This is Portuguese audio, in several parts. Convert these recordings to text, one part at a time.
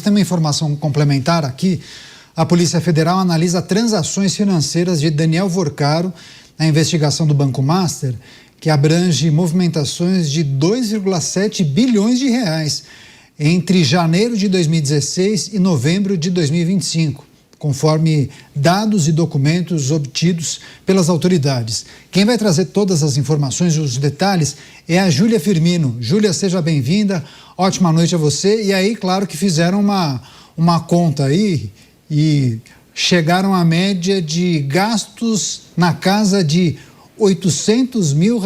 Tem uma informação complementar aqui. A Polícia Federal analisa transações financeiras de Daniel Vorcaro na investigação do Banco Master, que abrange movimentações de 2,7 bilhões de reais entre janeiro de 2016 e novembro de 2025, conforme dados e documentos obtidos pelas autoridades. Quem vai trazer todas as informações e os detalhes é a Júlia Firmino. Júlia, seja bem-vinda. Ótima noite a você. E aí, claro que fizeram uma conta aí e chegaram à média de gastos na casa de R$800 mil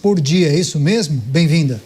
por dia. É isso mesmo? Bem-vinda.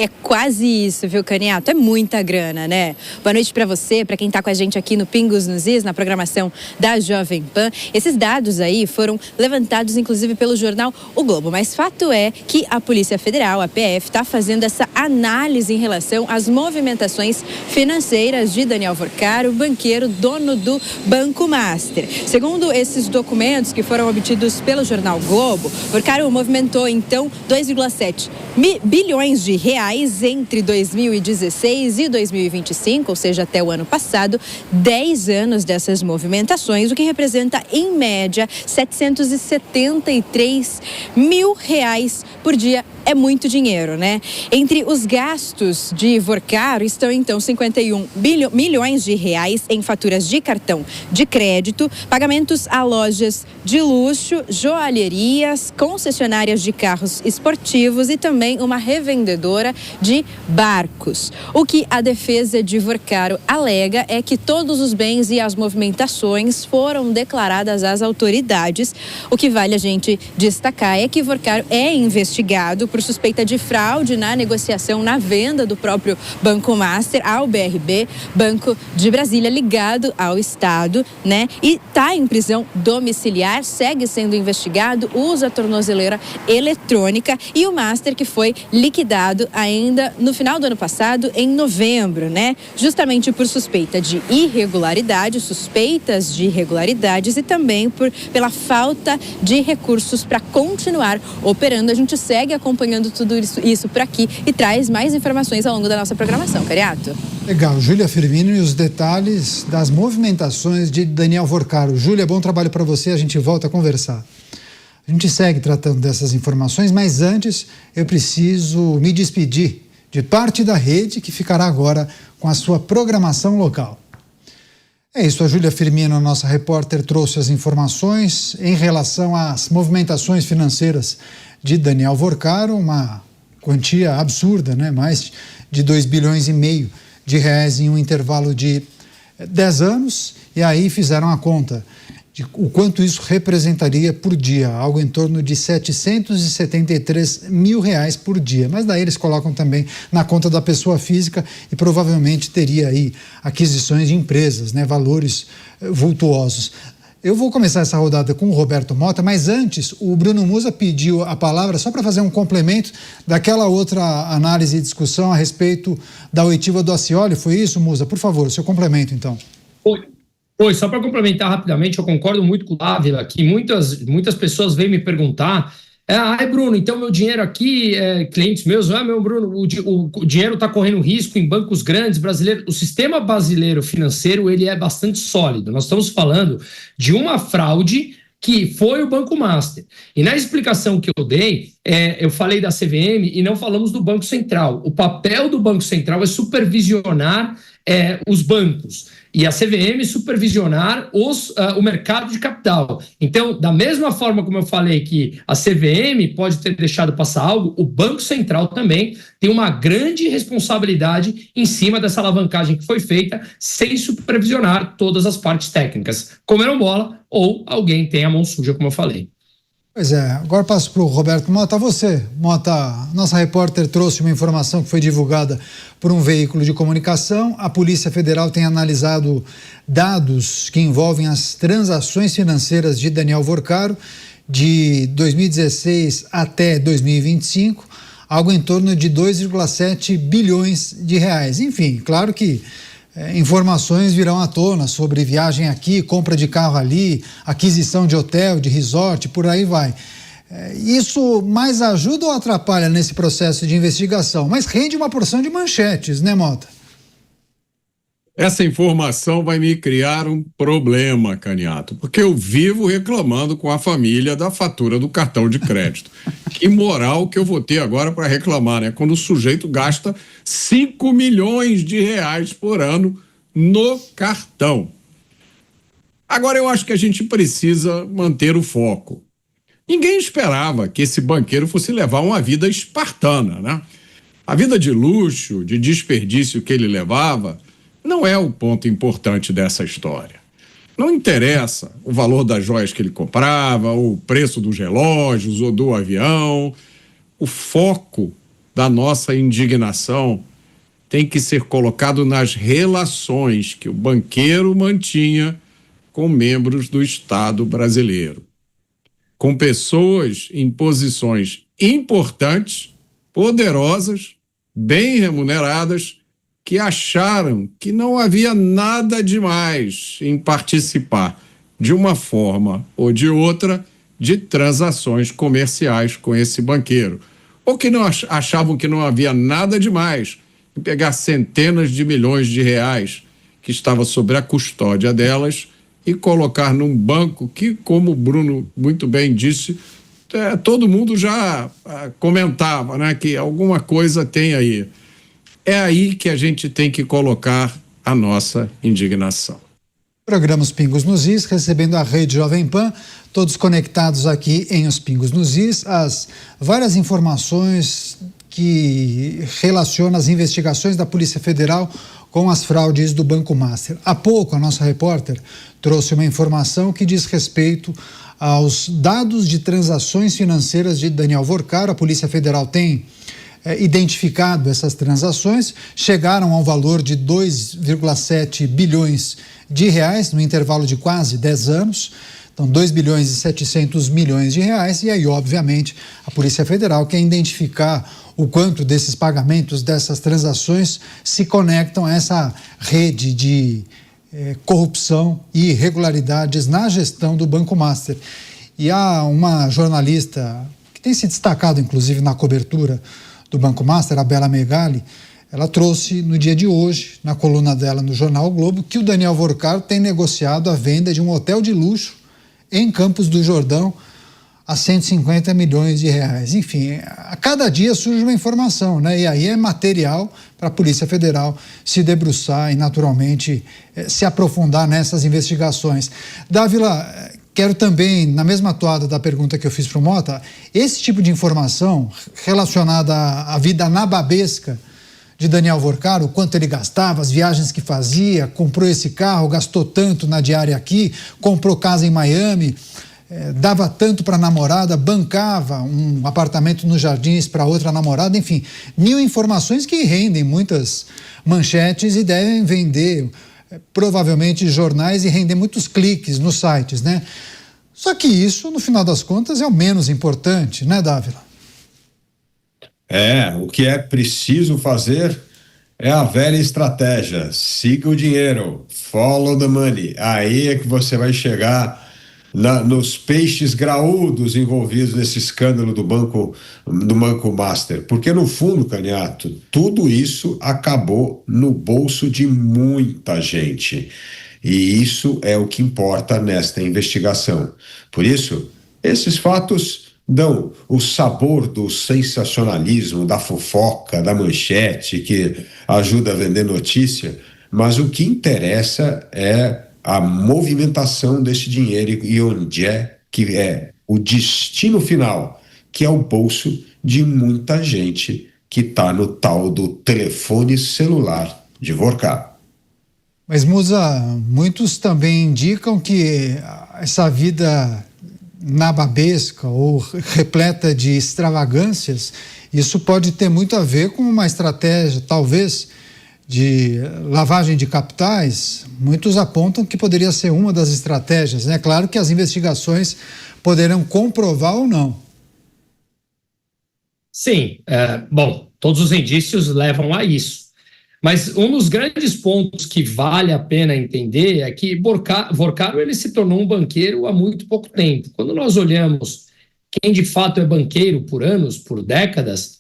É quase isso, viu, Caniato? É muita grana, né? Boa noite para você, para quem está com a gente aqui no Pingos nos Is, na programação da Jovem Pan. Esses dados aí foram levantados, inclusive, pelo jornal O Globo. Mas fato é que a Polícia Federal, a PF, está fazendo essa análise em relação às movimentações financeiras de Daniel Vorcaro, banqueiro, dono do Banco Master. Segundo esses documentos que foram obtidos pelo jornal Globo, Vorcaro movimentou, então, 2,7 bilhões de reais entre 2016 e 2025, ou seja, até o ano passado, 10 anos dessas movimentações, o que representa, em média, R$773 mil por dia. É muito dinheiro, né? Entre os gastos de Vorcaro estão, então, 51 milhões de reais em faturas de cartão de crédito, pagamentos a lojas de luxo, joalherias, concessionárias de carros esportivos e também uma revendedora de barcos. O que a defesa de Vorcaro alega é que todos os bens e as movimentações foram declaradas às autoridades. O que vale a gente destacar é que Vorcaro é investigado por suspeita de fraude na negociação, na venda do próprio Banco Master ao BRB, Banco de Brasília, ligado ao Estado, né? E está em prisão domiciliar, segue sendo investigado, usa a tornozeleira eletrônica e o Master que foi liquidado ainda no final do ano passado, em novembro, né? Justamente por suspeita de irregularidade, suspeitas de irregularidades e também pela falta de recursos para continuar operando. A gente segue acompanhando tudo isso por aqui e traz mais informações ao longo da nossa programação, Cariato. Legal, Júlia Firmino e os detalhes das movimentações de Daniel Vorcaro. Júlia, bom trabalho para você, a gente volta a conversar. A gente segue tratando dessas informações, mas antes eu preciso me despedir de parte da rede que ficará agora com a sua programação local. É isso, a Júlia Firmino, a nossa repórter, trouxe as informações em relação às movimentações financeiras de Daniel Vorcaro, uma quantia absurda, né? Mais de 2,5 bilhões de reais em um intervalo de 10 anos, e aí fizeram a conta de o quanto isso representaria por dia, algo em torno de R$773 mil por dia. Mas daí eles colocam também na conta da pessoa física e provavelmente teria aí aquisições de empresas, né? Valores vultuosos. Eu vou começar essa rodada com o Roberto Mota, mas antes o Bruno Musa pediu a palavra só para fazer um complemento daquela outra análise e discussão a respeito da oitiva do Acioli. Foi isso, Musa? Por favor, seu complemento, então. Oi, só para complementar rapidamente, eu concordo muito com o Ávila, que muitas pessoas vêm me perguntar, Bruno, então meu dinheiro aqui, clientes meus, meu Bruno, o dinheiro está correndo risco em bancos grandes brasileiros. O sistema brasileiro financeiro, ele é bastante sólido. Nós estamos falando de uma fraude que foi o Banco Master. E na explicação que eu dei, eu falei da CVM e não falamos do Banco Central. O papel do Banco Central é supervisionar os bancos e a CVM supervisionar o mercado de capital. Então, da mesma forma como eu falei que a CVM pode ter deixado passar algo, o Banco Central também tem uma grande responsabilidade em cima dessa alavancagem que foi feita sem supervisionar todas as partes técnicas. Comeram bola ou alguém tem a mão suja, como eu falei. Pois é, agora passo para o Roberto Mota. Você, Mota, nossa repórter trouxe uma informação que foi divulgada por um veículo de comunicação. A Polícia Federal tem analisado dados que envolvem as transações financeiras de Daniel Vorcaro de 2016 até 2025, algo em torno de 2,7 bilhões de reais. Enfim, claro que informações virão à tona sobre viagem aqui, compra de carro ali, aquisição de hotel, de resort, por aí vai. Isso mais ajuda ou atrapalha nesse processo de investigação? Mas rende uma porção de manchetes, né, Mota? Essa informação vai me criar um problema, Caniato, porque eu vivo reclamando com a família da fatura do cartão de crédito. Que moral que eu vou ter agora para reclamar, né? Quando o sujeito gasta 5 milhões de reais por ano no cartão. Agora eu acho que a gente precisa manter o foco. Ninguém esperava que esse banqueiro fosse levar uma vida espartana, né? A vida de luxo, de desperdício que ele levava, não é o ponto importante dessa história. Não interessa o valor das joias que ele comprava, o preço dos relógios ou do avião. O foco da nossa indignação tem que ser colocado nas relações que o banqueiro mantinha com membros do Estado brasileiro, com pessoas em posições importantes, poderosas, bem remuneradas, que acharam que não havia nada demais em participar, de uma forma ou de outra, de transações comerciais com esse banqueiro. Ou que não achavam que não havia nada demais em pegar centenas de milhões de reais que estava sob a custódia delas e colocar num banco que, como o Bruno muito bem disse, todo mundo já comentava, né, que alguma coisa tem aí. É aí que a gente tem que colocar a nossa indignação. Programa Os Pingos nos Is, recebendo a Rede Jovem Pan, todos conectados aqui em Os Pingos nos Is, as várias informações que relacionam as investigações da Polícia Federal com as fraudes do Banco Master. Há pouco, a nossa repórter trouxe uma informação que diz respeito aos dados de transações financeiras de Daniel Vorcaro. A Polícia Federal tem identificado essas transações, chegaram ao valor de 2,7 bilhões de reais no intervalo de quase 10 anos. Então, 2 bilhões e 700 milhões de reais, e aí, obviamente, a Polícia Federal quer identificar o quanto desses pagamentos, dessas transações, se conectam a essa rede de corrupção e irregularidades na gestão do Banco Master. E há uma jornalista que tem se destacado, inclusive, na cobertura do Banco Master, a Bela Megali. Ela trouxe no dia de hoje, na coluna dela no jornal O Globo, que o Daniel Vorcaro tem negociado a venda de um hotel de luxo em Campos do Jordão a 150 milhões de reais. Enfim, a cada dia surge uma informação, né? E aí é material para a Polícia Federal se debruçar e, naturalmente, se aprofundar nessas investigações. Dávila, quero também, na mesma toada da pergunta que eu fiz para o Mota, esse tipo de informação relacionada à vida nababesca de Daniel Vorcaro, o quanto ele gastava, as viagens que fazia, comprou esse carro, gastou tanto na diária aqui, comprou casa em Miami, dava tanto para a namorada, bancava um apartamento nos Jardins para outra namorada, enfim, 1000 informações que rendem muitas manchetes e devem vender provavelmente jornais e render muitos cliques nos sites, né? Só que isso, no final das contas, é o menos importante, né, Dávila? O que é preciso fazer é a velha estratégia: siga o dinheiro, follow the money. Aí é que você vai chegar nos peixes graúdos envolvidos nesse escândalo do Banco Master. Porque, no fundo, Caniato, tudo isso acabou no bolso de muita gente. E isso é o que importa nesta investigação. Por isso, esses fatos dão o sabor do sensacionalismo, da fofoca, da manchete, que ajuda a vender notícia, mas o que interessa é a movimentação desse dinheiro e onde é que é o destino final, que é o bolso de muita gente que está no tal do telefone celular de Vorcaro. Mas, Musa, muitos também indicam que essa vida nababesca ou repleta de extravagâncias, isso pode ter muito a ver com uma estratégia, talvez, de lavagem de capitais. Muitos apontam que poderia ser uma das estratégias, né? Claro que as investigações poderão comprovar ou não. Sim, bom, todos os indícios levam a isso. Mas um dos grandes pontos que vale a pena entender é que Vorcaro ele se tornou um banqueiro há muito pouco tempo. Quando nós olhamos quem de fato é banqueiro por anos, por décadas,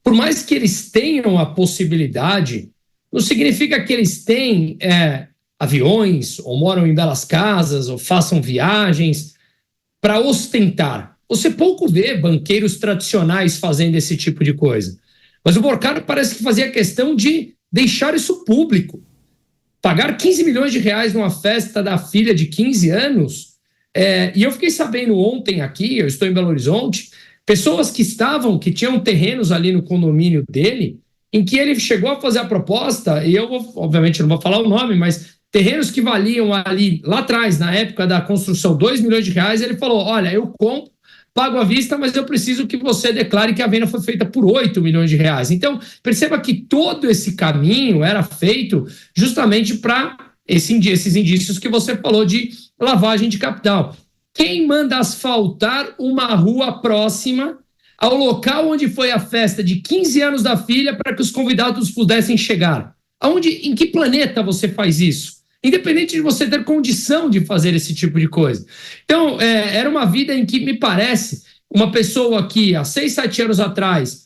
por mais que eles tenham a possibilidade, não significa que eles têm aviões, ou moram em belas casas, ou façam viagens para ostentar. Você pouco vê banqueiros tradicionais fazendo esse tipo de coisa. Mas o Borcaro parece que fazia questão de deixar isso público. Pagar 15 milhões de reais numa festa da filha de 15 anos. E eu fiquei sabendo ontem aqui, eu estou em Belo Horizonte, pessoas que tinham terrenos ali no condomínio dele, em que ele chegou a fazer a proposta, e eu, obviamente, não vou falar o nome, mas terrenos que valiam ali, lá atrás, na época da construção, 2 milhões de reais, ele falou, olha, eu compro, pago à vista, mas eu preciso que você declare que a venda foi feita por 8 milhões de reais. Então, perceba que todo esse caminho era feito justamente para esses indícios que você falou de lavagem de capital. Quem manda asfaltar uma rua próxima ao local onde foi a festa de 15 anos da filha para que os convidados pudessem chegar? Em que planeta você faz isso? Independente de você ter condição de fazer esse tipo de coisa. Então, era uma vida em que, me parece, uma pessoa que há 6, 7 anos atrás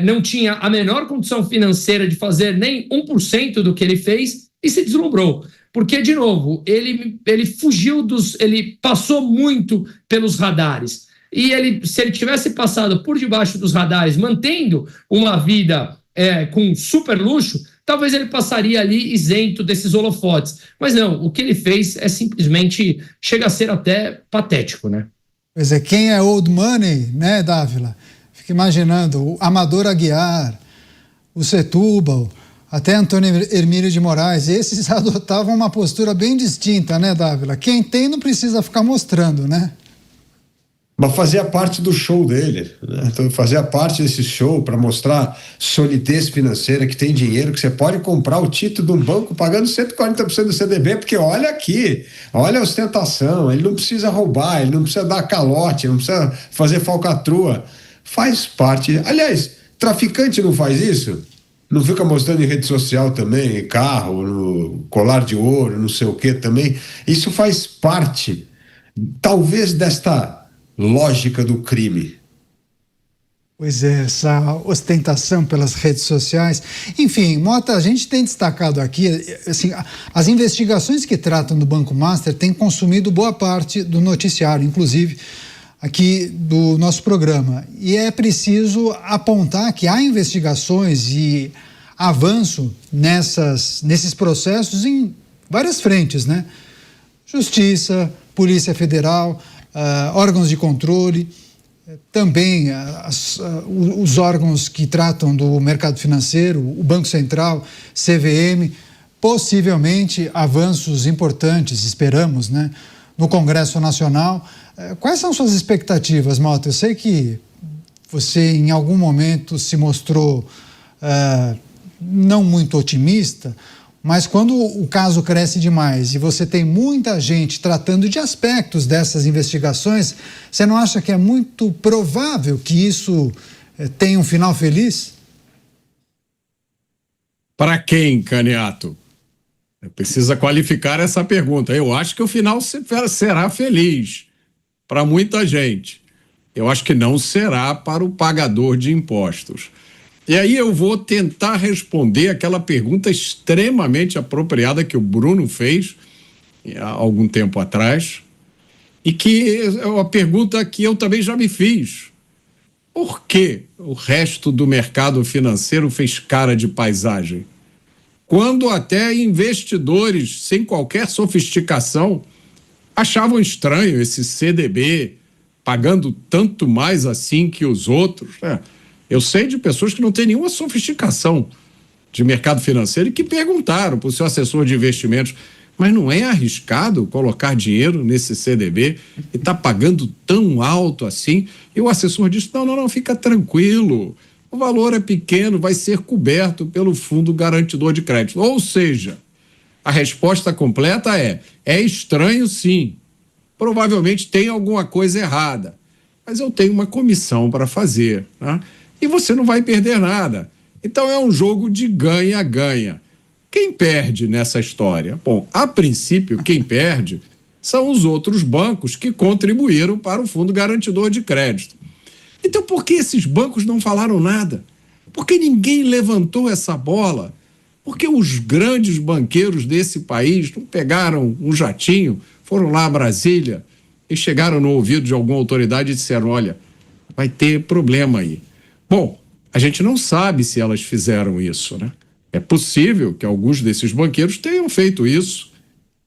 não tinha a menor condição financeira de fazer nem 1% do que ele fez e se deslumbrou. Porque, de novo, ele fugiu ele passou muito pelos radares. E se ele tivesse passado por debaixo dos radares, mantendo uma vida com super luxo, talvez ele passaria ali isento desses holofotes. Mas não, o que ele fez simplesmente, chega a ser até patético, né? Pois é, quem é old money, né, Dávila? Fica imaginando o Amador Aguiar, o Setúbal, até Antônio Hermílio de Moraes, esses adotavam uma postura bem distinta, né, Dávila? Quem tem não precisa ficar mostrando, né? Mas fazia parte do show dele, né? Então, fazia parte desse show para mostrar solidez financeira, que tem dinheiro, que você pode comprar o título de um banco pagando 140% do CDB, porque olha aqui, olha a ostentação, ele não precisa roubar, ele não precisa dar calote, não precisa fazer falcatrua. Faz parte. Aliás, traficante não faz isso? Não fica mostrando em rede social também, carro, no colar de ouro, não sei o que também. Isso faz parte, talvez, desta lógica do crime. Pois é, essa ostentação pelas redes sociais. Enfim, Mota, a gente tem destacado aqui, assim, as investigações que tratam do Banco Master têm consumido boa parte do noticiário, inclusive aqui do nosso programa. E é preciso apontar que há investigações e avanço nesses processos em várias frentes, né? Justiça, Polícia Federal, órgãos de controle, também os órgãos que tratam do mercado financeiro, o Banco Central, CVM, possivelmente avanços importantes, esperamos, né, no Congresso Nacional. Quais são suas expectativas, Mota? Eu sei que você em algum momento se mostrou não muito otimista, mas quando o caso cresce demais e você tem muita gente tratando de aspectos dessas investigações, você não acha que é muito provável que isso tenha um final feliz? Para quem, Caniato? Precisa qualificar essa pergunta. Eu acho que o final será feliz para muita gente. Eu acho que não será para o pagador de impostos. E aí eu vou tentar responder aquela pergunta extremamente apropriada que o Bruno fez há algum tempo atrás, e que é uma pergunta que eu também já me fiz. Por que o resto do mercado financeiro fez cara de paisagem? Quando até investidores sem qualquer sofisticação achavam estranho esse CDB pagando tanto mais assim que os outros, né? Eu sei de pessoas que não têm nenhuma sofisticação de mercado financeiro e que perguntaram para o seu assessor de investimentos, mas não é arriscado colocar dinheiro nesse CDB e está pagando tão alto assim? E o assessor disse, não, fica tranquilo, o valor é pequeno, vai ser coberto pelo Fundo Garantidor de Crédito. Ou seja, a resposta completa é estranho sim, provavelmente tem alguma coisa errada, mas eu tenho uma comissão para fazer, né? E você não vai perder nada. Então é um jogo de ganha-ganha. Quem perde nessa história? Bom, a princípio, quem perde são os outros bancos que contribuíram para o Fundo Garantidor de Crédito. Então, por que esses bancos não falaram nada? Por que ninguém levantou essa bola? Por que os grandes banqueiros desse país não pegaram um jatinho, foram lá a Brasília e chegaram no ouvido de alguma autoridade e disseram, olha, vai ter problema aí. Bom, a gente não sabe se elas fizeram isso, né? É possível que alguns desses banqueiros tenham feito isso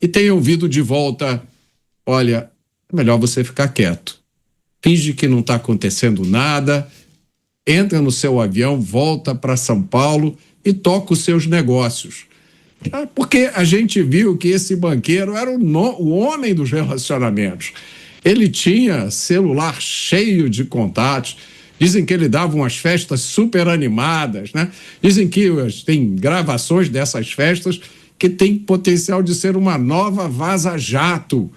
e tenham vindo de volta, olha, é melhor você ficar quieto. Finge que não está acontecendo nada, entra no seu avião, volta para São Paulo e toca os seus negócios. Porque a gente viu que esse banqueiro era o homem dos relacionamentos. Ele tinha celular cheio de contatos. Dizem que ele dava umas festas super animadas, né? Dizem que tem gravações dessas festas que tem potencial de ser uma nova vaza-jato.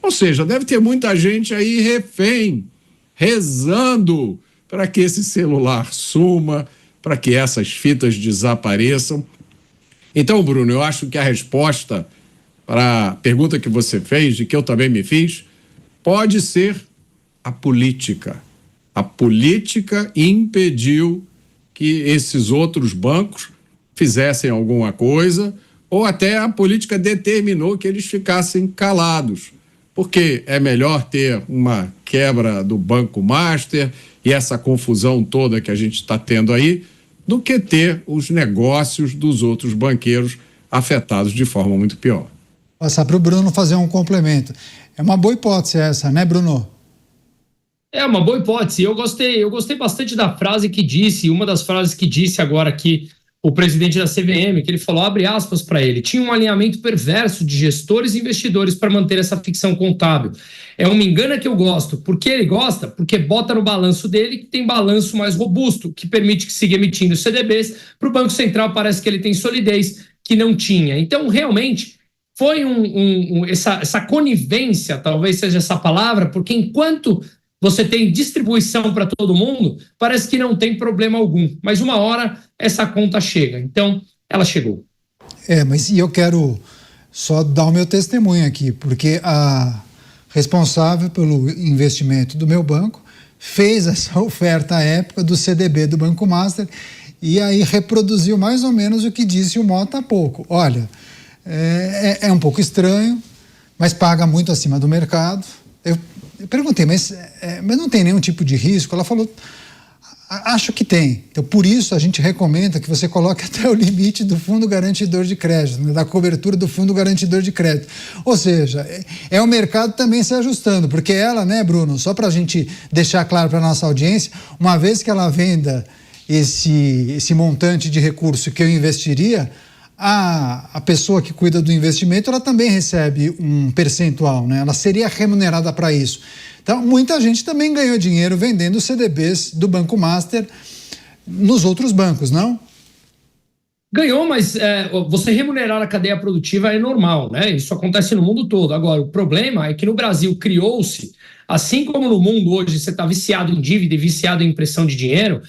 Ou seja, deve ter muita gente aí refém, rezando para que esse celular suma, para que essas fitas desapareçam. Então, Bruno, eu acho que a resposta para a pergunta que você fez, e que eu também me fiz, pode ser a política. A política impediu que esses outros bancos fizessem alguma coisa, ou até a política determinou que eles ficassem calados. Porque é melhor ter uma quebra do Banco Master e essa confusão toda que a gente está tendo aí, do que ter os negócios dos outros banqueiros afetados de forma muito pior. Passar para o Bruno fazer um complemento. É uma boa hipótese essa, né, Bruno? É uma boa hipótese. Eu gostei bastante da frase que disse, uma das frases que disse agora aqui o presidente da CVM, que ele falou, abre aspas para ele, tinha um alinhamento perverso de gestores e investidores para manter essa ficção contábil. É um me engana que eu gosto. Por que ele gosta? Porque bota no balanço dele que tem balanço mais robusto, que permite que siga emitindo CDBs. Para o Banco Central parece que ele tem solidez que não tinha. Então, realmente, foi essa conivência, talvez seja essa palavra, porque enquanto você tem distribuição para todo mundo, parece que não tem problema algum. Mas uma hora essa conta chega. Então, ela chegou. Mas eu quero só dar o meu testemunho aqui, porque a responsável pelo investimento do meu banco fez essa oferta à época do CDB do Banco Master e aí reproduziu mais ou menos o que disse o Mota há pouco. Olha, é um pouco estranho, mas paga muito acima do mercado. Eu perguntei, mas não tem nenhum tipo de risco? Ela falou, acho que tem. Então, por isso, a gente recomenda que você coloque até o limite do Fundo Garantidor de Crédito, né, da cobertura do Fundo Garantidor de Crédito. Ou seja, é o mercado também se ajustando, porque ela, né, Bruno, só para a gente deixar claro para a nossa audiência, uma vez que ela venda esse montante de recurso que eu investiria, a pessoa que cuida do investimento, ela também recebe um percentual, né? Ela seria remunerada para isso. Então, muita gente também ganhou dinheiro vendendo CDBs do Banco Master nos outros bancos, não? Ganhou, mas você remunerar a cadeia produtiva é normal, né? Isso acontece no mundo todo. Agora, o problema é que no Brasil criou-se, assim como no mundo hoje você está viciado em dívida e viciado em impressão de dinheiro,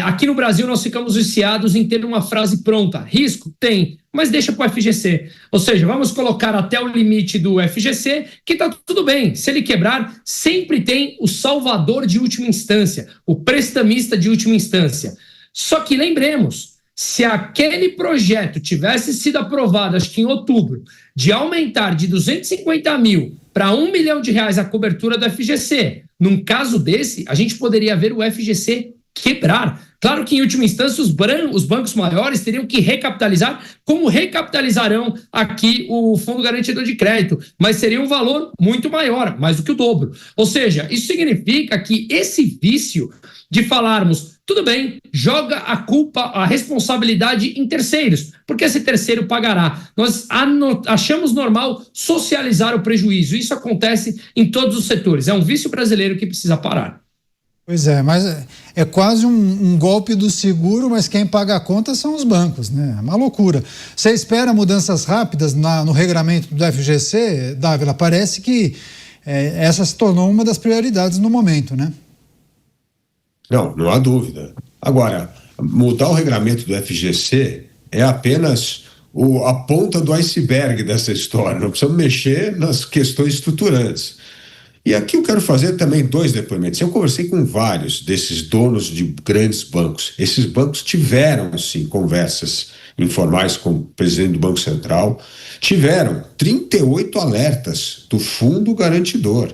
aqui no Brasil nós ficamos viciados em ter uma frase pronta. Risco? Tem, mas deixa para o FGC. Ou seja, vamos colocar até o limite do FGC, que está tudo bem. Se ele quebrar, sempre tem o salvador de última instância, o prestamista de última instância. Só que lembremos, se aquele projeto tivesse sido aprovado, acho que em outubro, de aumentar de 250 mil para R$1 milhão a cobertura do FGC, num caso desse, a gente poderia ver o FGC quebrar. Claro que, em última instância, os bancos maiores teriam que recapitalizar, como recapitalizarão aqui o Fundo Garantidor de Crédito, mas seria um valor muito maior, mais do que o dobro. Ou seja, isso significa que esse vício de falarmos, tudo bem, joga a culpa, a responsabilidade em terceiros, porque esse terceiro pagará. Nós achamos normal socializar o prejuízo. Isso acontece em todos os setores. É um vício brasileiro que precisa parar. Pois é, mas é quase um golpe do seguro, mas quem paga a conta são os bancos, né? É uma loucura. Você espera mudanças rápidas no regulamento do FGC, Dávila? Parece que essa se tornou uma das prioridades no momento, né? Não há dúvida. Agora, mudar o regulamento do FGC é apenas a ponta do iceberg dessa história. Nós precisamos mexer nas questões estruturantes. E aqui eu quero fazer também 2 depoimentos. Eu conversei com vários desses donos de grandes bancos. Esses bancos tiveram, sim, conversas informais com o presidente do Banco Central. Tiveram 38 alertas do Fundo Garantidor.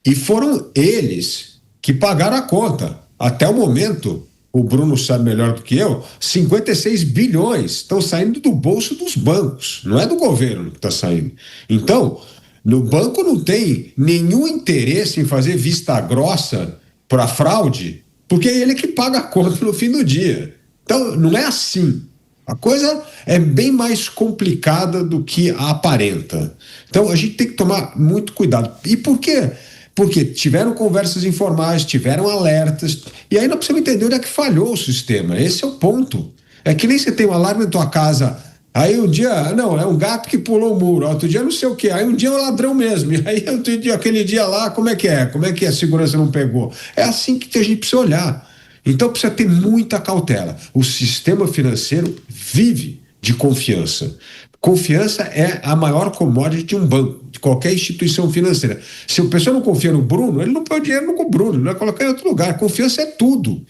E foram eles que pagaram a conta. Até o momento, o Bruno sabe melhor do que eu, 56 bilhões estão saindo do bolso dos bancos. Não é do governo que está saindo. Então, no banco não tem nenhum interesse em fazer vista grossa para fraude, porque é ele que paga a conta no fim do dia. Então, não é assim. A coisa é bem mais complicada do que aparenta. Então, a gente tem que tomar muito cuidado. E por quê? Porque tiveram conversas informais, tiveram alertas, e aí nós precisamos entender onde é que falhou o sistema. Esse é o ponto. É que nem você tem um alarme na tua casa, aí um dia, não, é um gato que pulou o muro, outro dia não sei o quê, aí um dia é um ladrão mesmo, e aí outro dia, aquele dia lá, como é que é? Como é que a segurança não pegou? É assim que a gente precisa olhar. Então precisa ter muita cautela. O sistema financeiro vive de confiança. Confiança é a maior commodity de um banco, de qualquer instituição financeira. Se a pessoa não confia no Bruno, ele não põe o dinheiro no Bruno, ele vai colocar em outro lugar. Confiança é tudo.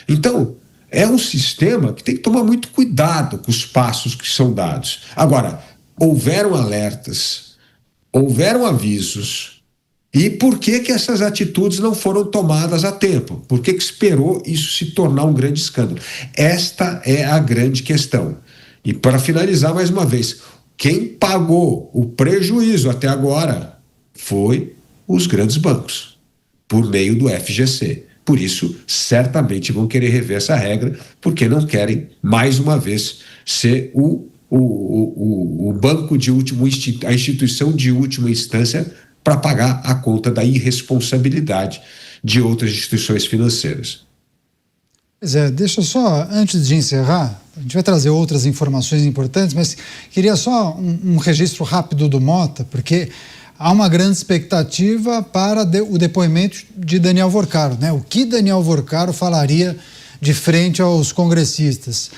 Então, é um sistema que tem que tomar muito cuidado com os passos que são dados. Agora, houveram alertas, houveram avisos. E por que essas atitudes não foram tomadas a tempo? Por que esperou isso se tornar um grande escândalo? Esta é a grande questão. E para finalizar mais uma vez, quem pagou o prejuízo até agora foi os grandes bancos, por meio do FGC. Por isso, certamente vão querer rever essa regra, porque não querem, mais uma vez, ser o banco de último, a instituição de última instância para pagar a conta da irresponsabilidade de outras instituições financeiras. Pois é, deixa eu só, antes de encerrar, a gente vai trazer outras informações importantes, mas queria só um registro rápido do Mota, porque há uma grande expectativa para o depoimento de Daniel Vorcaro, né? O que Daniel Vorcaro falaria de frente aos congressistas.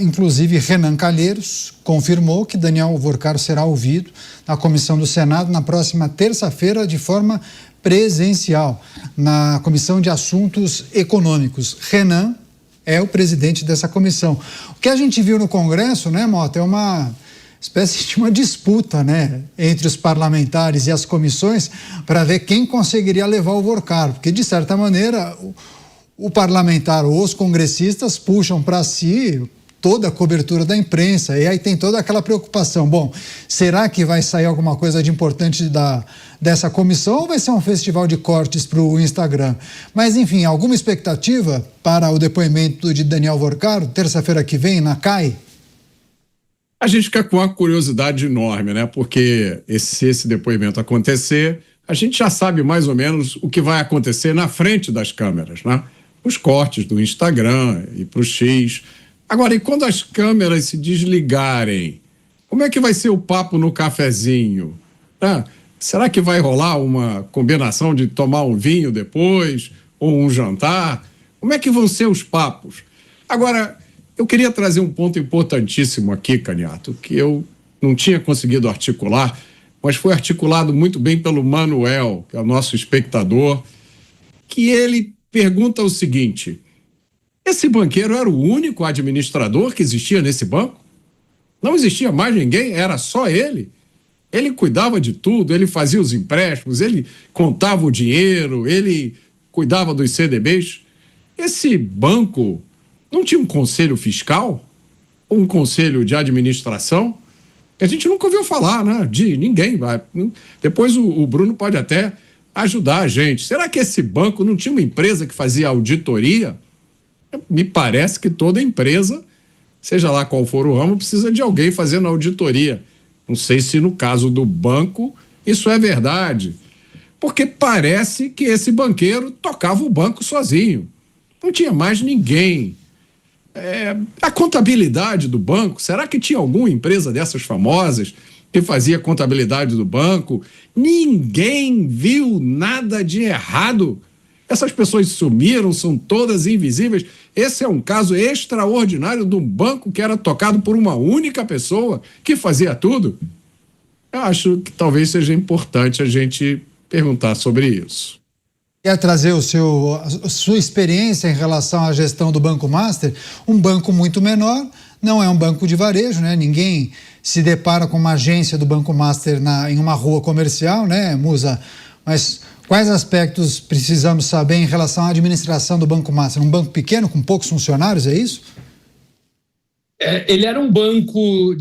Inclusive, Renan Calheiros confirmou que Daniel Vorcaro será ouvido na comissão do Senado na próxima terça-feira de forma presencial, na Comissão de Assuntos Econômicos. Renan é o presidente dessa comissão. O que a gente viu no Congresso, né, Mota, é uma espécie de uma disputa, né, entre os parlamentares e as comissões para ver quem conseguiria levar o Vorcaro, porque, de certa maneira, o parlamentar ou os congressistas puxam para si toda a cobertura da imprensa, e aí tem toda aquela preocupação. Bom, será que vai sair alguma coisa de importante dessa comissão ou vai ser um festival de cortes para o Instagram? Mas, enfim, alguma expectativa para o depoimento de Daniel Vorcaro, terça-feira que vem, na CAI? A gente fica com uma curiosidade enorme, né? Porque se esse depoimento acontecer, a gente já sabe mais ou menos o que vai acontecer na frente das câmeras, né? Os cortes do Instagram e para o X. Agora, e quando as câmeras se desligarem, como é que vai ser o papo no cafezinho? Será que vai rolar uma combinação de tomar um vinho depois, ou um jantar? Como é que vão ser os papos? Agora, eu queria trazer um ponto importantíssimo aqui, Caniato, que eu não tinha conseguido articular, mas foi articulado muito bem pelo Manuel, que é o nosso espectador, que ele pergunta o seguinte: esse banqueiro era o único administrador que existia nesse banco? Não existia mais ninguém, era só ele? Ele cuidava de tudo, ele fazia os empréstimos, ele contava o dinheiro, ele cuidava dos CDBs. Esse banco não tinha um conselho fiscal? Ou um conselho de administração? A gente nunca ouviu falar, né, de ninguém. Depois o Bruno pode até ajudar a gente. Será que esse banco não tinha uma empresa que fazia auditoria? Me parece que toda empresa, seja lá qual for o ramo, precisa de alguém fazendo auditoria. Não sei se no caso do banco isso é verdade, porque parece que esse banqueiro tocava o banco sozinho. Não tinha mais ninguém. A contabilidade do banco, será que tinha alguma empresa dessas famosas que fazia contabilidade do banco? Ninguém viu nada de errado Essas pessoas sumiram, são todas invisíveis. Esse é um caso extraordinário de um banco que era tocado por uma única pessoa que fazia tudo. Eu acho que talvez seja importante a gente perguntar sobre isso. Quer trazer a sua experiência em relação à gestão do Banco Master? Um banco muito menor, não é um banco de varejo, né? Ninguém se depara com uma agência do Banco Master em uma rua comercial, né, Musa? Mas quais aspectos precisamos saber em relação à administração do Banco Master? Um banco pequeno, com poucos funcionários, é isso? Ele era um banco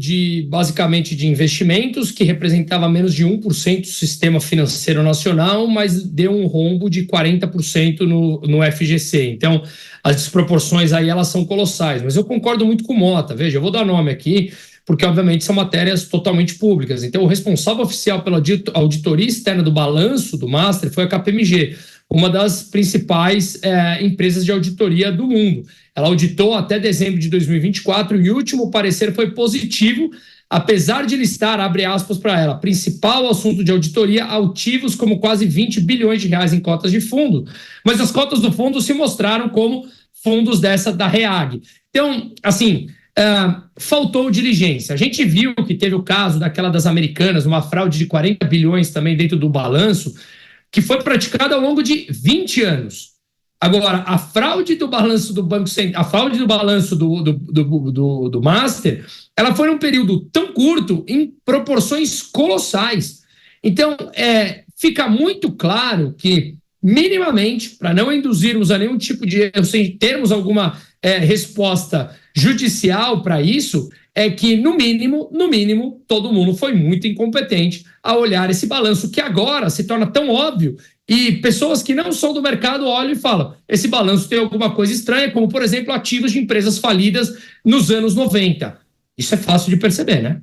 basicamente de investimentos que representava menos de 1% do sistema financeiro nacional, mas deu um rombo de 40% no FGC. Então, as desproporções aí elas são colossais. Mas eu concordo muito com o Mota. Veja, eu vou dar nome aqui, porque obviamente são matérias totalmente públicas. Então, o responsável oficial pela auditoria externa do balanço do Master foi a KPMG, uma das principais empresas de auditoria do mundo. Ela auditou até dezembro de 2024 e o último parecer foi positivo, apesar de listar, abre aspas para ela, principal assunto de auditoria, ativos como quase 20 bilhões de reais em cotas de fundo. Mas as cotas do fundo se mostraram como fundos da REAG. Então, assim, faltou diligência. A gente viu que teve o caso daquela das Americanas, uma fraude de 40 bilhões também dentro do balanço, que foi praticada ao longo de 20 anos. Agora, a fraude do balanço do Banco Central, a fraude do balanço do Master, ela foi num período tão curto, em proporções colossais. Então, fica muito claro que, minimamente, para não induzirmos a nenhum tipo de erro, sem termos alguma resposta judicial para isso, é que, no mínimo, todo mundo foi muito incompetente a olhar esse balanço, que agora se torna tão óbvio, e pessoas que não são do mercado olham e falam, esse balanço tem alguma coisa estranha, como, por exemplo, ativos de empresas falidas nos anos 90. Isso é fácil de perceber, né?